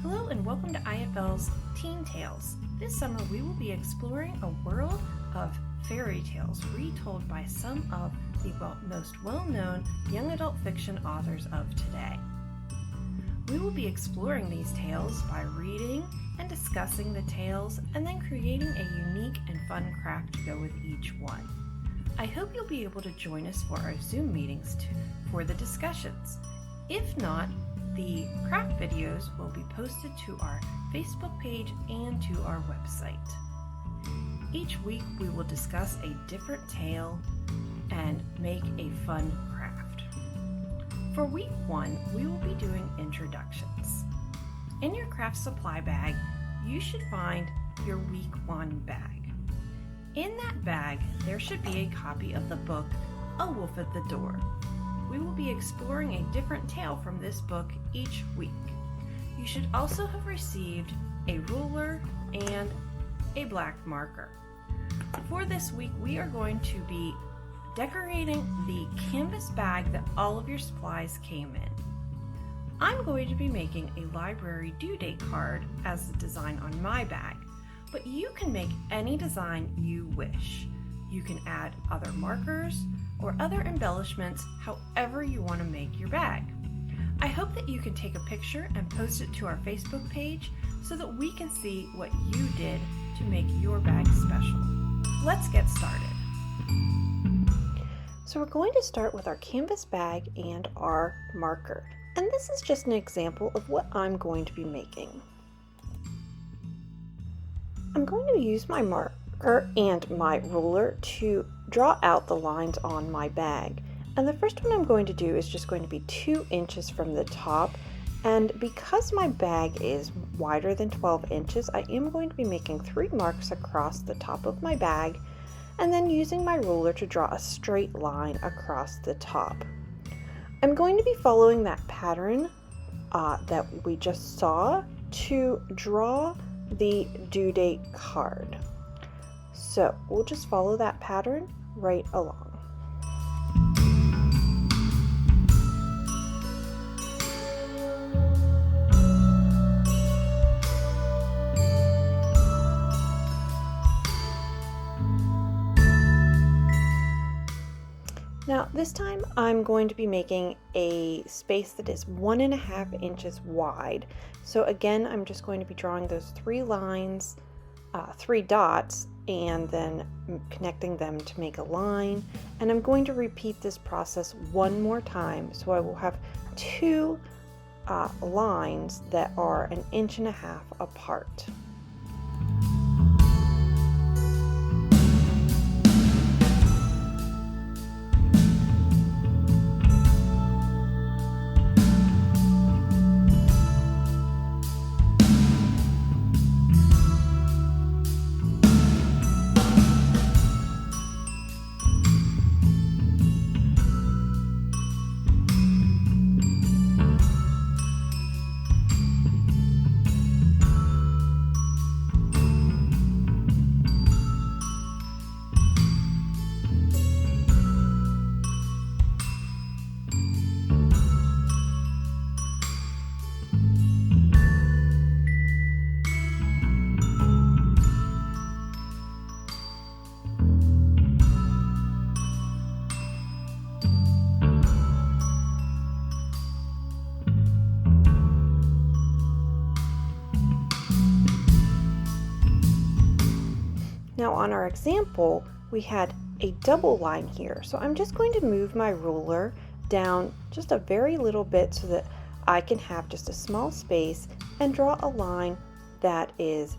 Hello and welcome to IFL's Teen Tales. This summer we will be exploring a world of fairy tales retold by some of the most well-known young adult fiction authors of today. We will be exploring these tales by reading and discussing the tales and then creating a unique and fun craft to go with each one. I hope you'll be able to join us for our Zoom meetings for the discussions. If not, the craft videos will be posted to our Facebook page and to our website. Each week we will discuss a different tale and make a fun craft. For week 1, we will be doing introductions. In your craft supply bag, you should find your week 1 bag. In that bag, there should be a copy of the book, A Wolf at the Door. We will be exploring a different tale from this book each week. You should also have received a ruler and a black marker. For this week, we are going to be decorating the canvas bag that all of your supplies came in. I'm going to be making a library due date card as the design on my bag, but you can make any design you wish. You can add other markers or other embellishments however you want to make your bag. I hope that you can take a picture and post it to our Facebook page so that we can see what you did to make your bag special. Let's get started. So we're going to start with our canvas bag and our marker. And this is just an example of what I'm going to be making. I'm going to use my marker and my ruler to draw out the lines on my bag. And the first one I'm going to do is just going to be 2 inches from the top. And because my bag is wider than 12 inches, I am going to be making 3 marks across the top of my bag and then using my ruler to draw a straight line across the top. I'm going to be following that pattern that we just saw to draw the due date card. So we'll just follow that pattern right along. Now this time I'm going to be making a space that is 1.5 inches wide. So again, I'm just going to be drawing those 3 lines, 3 dots, and then connecting them to make a line. And I'm going to repeat this process one more time. So I will have 2 lines that are 1.5 inches apart. Now on our example, we had a double line here. So I'm just going to move my ruler down just a very little bit so that I can have just a small space and draw a line that is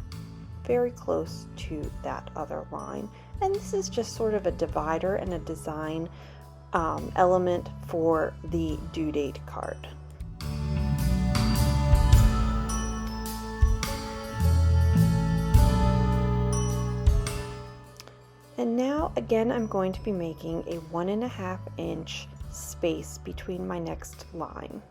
very close to that other line. And this is just sort of a divider and a design element for the due date card. And now again, I'm going to be making a 1.5 inch space between my next line.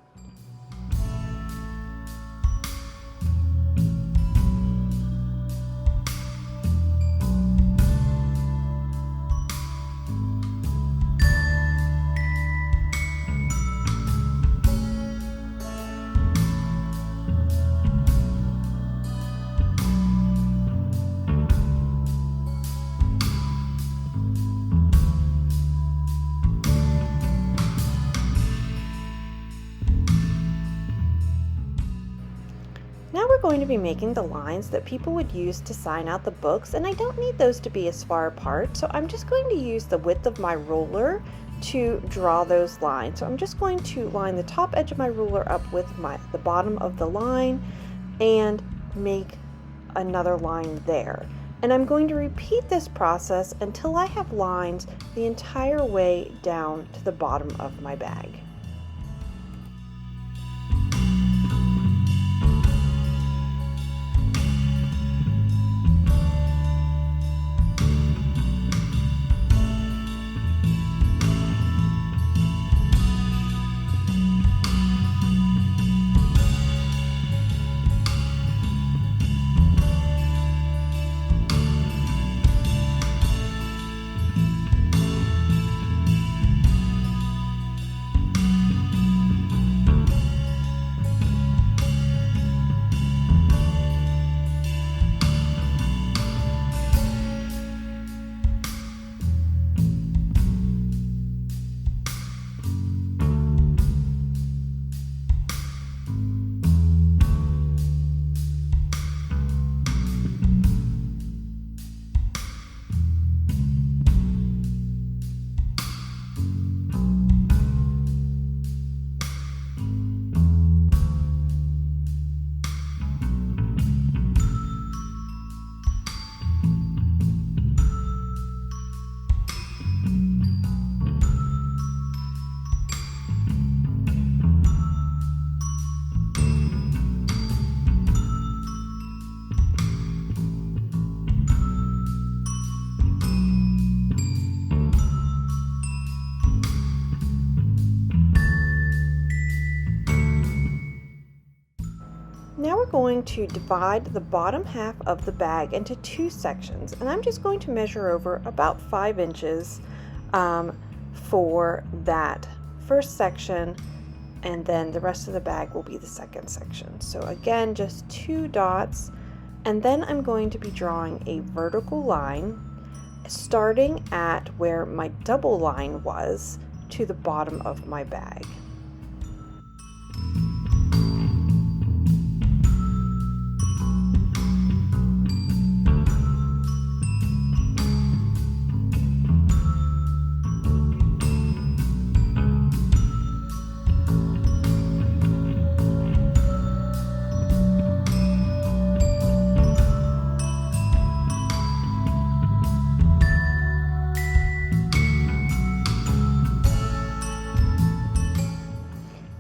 going to be making the lines that people would use to sign out the books, and I don't need those to be as far apart, so I'm just going to use the width of my ruler to draw those lines. So I'm just going to line the top edge of my ruler up with the bottom of the line and make another line there. And I'm going to repeat this process until I have lines the entire way down to the bottom of my bag. Now we're going to divide the bottom half of the bag into two sections, and I'm just going to measure over about 5 inches for that first section, and then the rest of the bag will be the second section. So again, just 2 dots, and then I'm going to be drawing a vertical line starting at where my double line was to the bottom of my bag.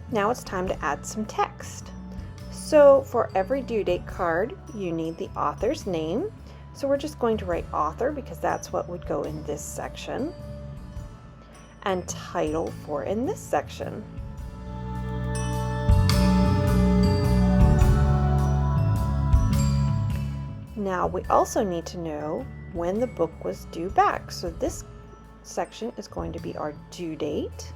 Now it's time to add some text. So for every due date card, you need the author's name. So we're just going to write author because that's what would go in this section, and title for in this section. Now we also need to know when the book was due back. So this section is going to be our due date.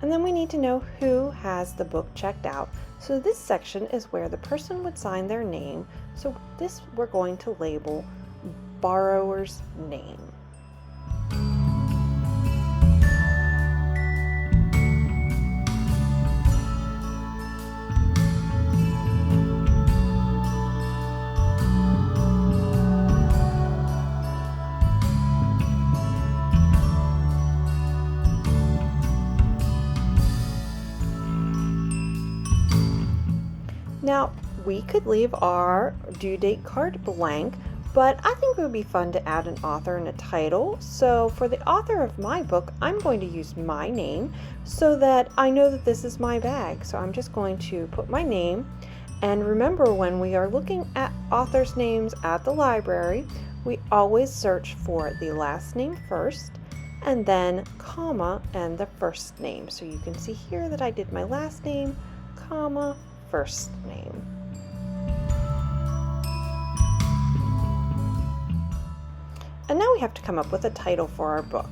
And then we need to know who has the book checked out. So this section is where the person would sign their name. So this we're going to label borrower's name. Now, we could leave our due date card blank, but I think it would be fun to add an author and a title. So for the author of my book, I'm going to use my name so that I know that this is my bag. So I'm just going to put my name. And remember, when we are looking at authors' names at the library, we always search for the last name first, and then comma and the first name. So you can see here that I did my last name, comma, first name. And now we have to come up with a title for our book.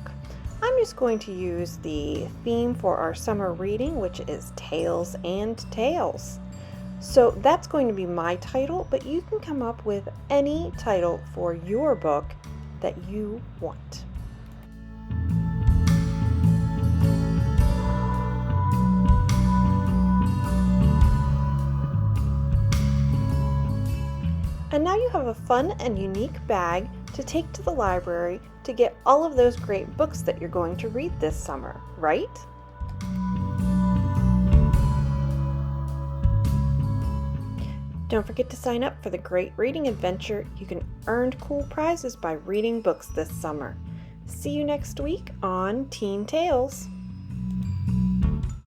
I'm just going to use the theme for our summer reading, which is Tales and Tales. So that's going to be my title, but you can come up with any title for your book that you want. And now you have a fun and unique bag to take to the library to get all of those great books that you're going to read this summer, right? Don't forget to sign up for the great reading adventure. You can earn cool prizes by reading books this summer. See you next week on Teen Tales.